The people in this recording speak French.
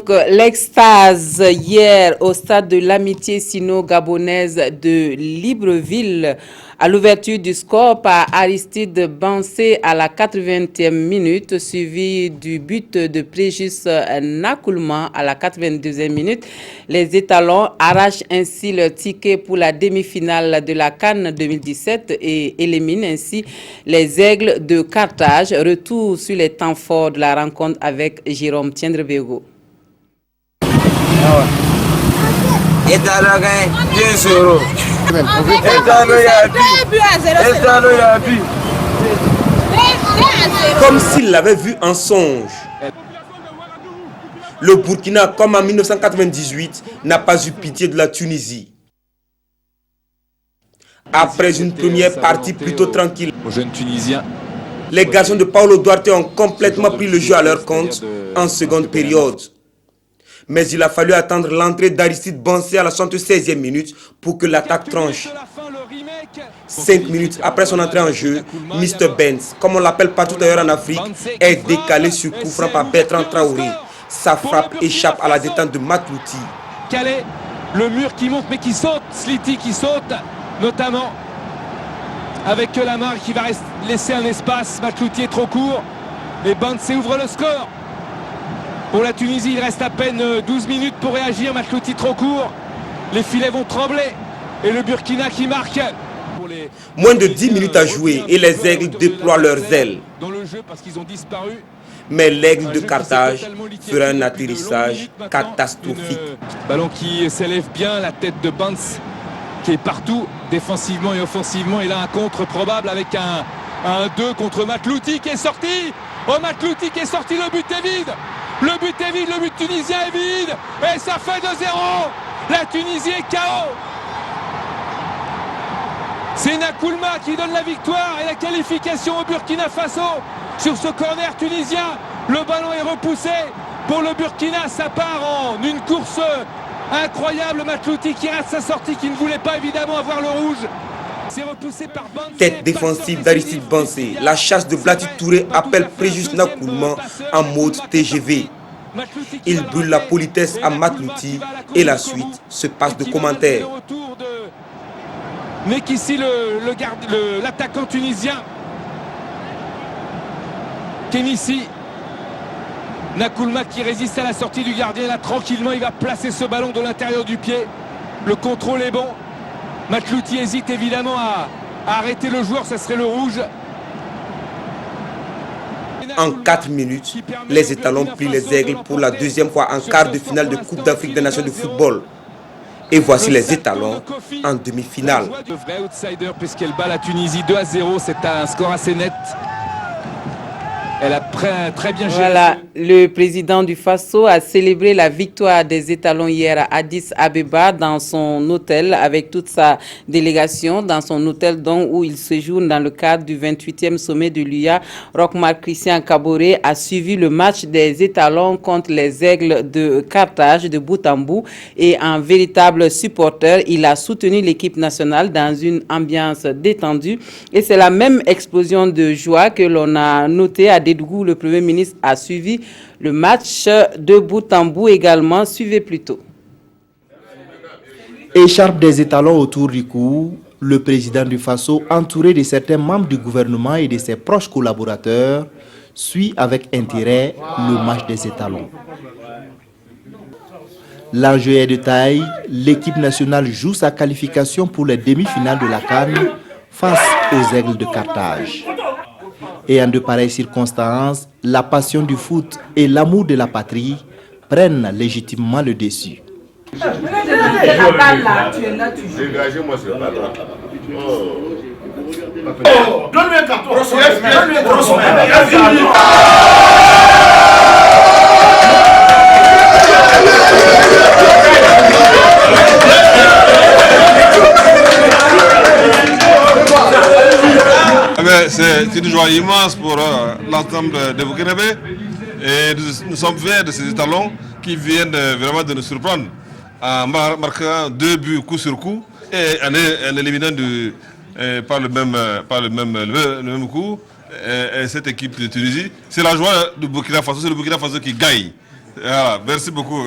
Donc, l'extase hier au stade de l'amitié sino-gabonaise de Libreville à l'ouverture du score par Aristide Bansé à la 80e minute, suivi du but de Préjus Nakoulman à la 82e minute. Les étalons arrachent ainsi leur ticket pour la demi-finale de la CAN 2017 et éliminent ainsi les Aigles de Carthage. Retour sur les temps forts de la rencontre avec Jérôme Tiendrebego. Comme s'il l'avait vu en songe. Le Burkina, comme en 1998, n'a pas eu pitié de la Tunisie. Après une première partie plutôt tranquille, aux jeunes Tunisiens, les garçons de Paulo Duarte ont complètement pris le jeu à leur compte en seconde période. Mais il a fallu attendre l'entrée d'Aristide Bansé à la 76e minute pour que l'attaque tranche. 5 minutes après son entrée en jeu, Mr. Benz, comme on l'appelle partout ailleurs en Afrique, est décalé sur coup franc par Bertrand Traoré. Sa frappe échappe à la détente de Matlouti. Calais, le mur qui monte mais qui saute, Sliti qui saute, notamment avec Lamar qui va laisser un espace. Matlouti est trop court, mais Bansé ouvre le score. Pour la Tunisie, il reste à peine 12 minutes pour réagir. Matlouti trop court, les filets vont trembler et le Burkina qui marque. Moins de 10 minutes à jouer et les Aigles déploient leurs ailes. Dans le jeu parce qu'ils ont disparu. Mais l'Aigle de Carthage fera un atterrissage catastrophique. Ballon qui s'élève bien, la tête de Bans qui est partout, défensivement et offensivement. Et là, un contre probable avec un 2 contre Matlouti qui est sorti. Oh, Matlouti qui est sorti, le but est vide. Le but est vide, le but tunisien est vide. Et ça fait 2-0. La Tunisie est KO. C'est Nakoulma qui donne la victoire et la qualification au Burkina Faso. Sur ce corner tunisien, le ballon est repoussé. Pour le Burkina, ça part en une course incroyable. Matlouti qui rate sa sortie, qui ne voulait pas évidemment avoir le rouge. C'est repoussé par Bansé. Tête défensive d'Aristide Bansé. La chasse de Blati Touré appelle Préjus Nakoulman en mode TGV. Il brûle la politesse à Matlouti et la suite se passe de commentaires. Mais qu'ici l'attaquant tunisien Kenissi Nakoulma qui résiste à la sortie du gardien. Là tranquillement il va placer ce ballon de l'intérieur du pied. Le contrôle est bon. Matlouti hésite évidemment à arrêter le joueur, ça serait le rouge. En 4 minutes, les étalons plient les Aigles pour la deuxième fois en quart de finale de Coupe d'Afrique des Nations de football. Et voici les étalons en demi-finale. De vrai outsider puisqu'elle bat la Tunisie 2-0, c'est un score assez net. Elle a très bien géré. Voilà, le président du Faso a célébré la victoire des étalons hier à Addis Abeba dans son hôtel avec toute sa délégation, dans son hôtel où il séjourne dans le cadre du 28e sommet de l'UIA. Rochmar Christian Kaboré a suivi le match des étalons contre les Aigles de Carthage de bout en bout et en véritable supporter, il a soutenu l'équipe nationale dans une ambiance détendue et c'est la même explosion de joie que l'on a notée à Dédougou. Le Premier ministre a suivi le match de bout en bout également. Suivez plutôt. Écharpe des étalons autour du cou, le président du Faso, entouré de certains membres du gouvernement et de ses proches collaborateurs, suit avec intérêt le match des étalons. L'enjeu est de taille, l'équipe nationale joue sa qualification pour les demi-finales de la CAN face aux Aigles de Carthage. Et en de pareilles circonstances, la passion du foot et l'amour de la patrie prennent légitimement le dessus. Donne-lui un carton. C'est une joie immense pour l'ensemble des Burkinabés et nous sommes fiers de ces étalons qui viennent vraiment de nous surprendre en marquant 2 buts coup sur coup et en éliminant par le même coup cette équipe de Tunisie. C'est la joie du Burkina Faso, c'est le Burkina Faso qui gagne. Voilà, merci beaucoup.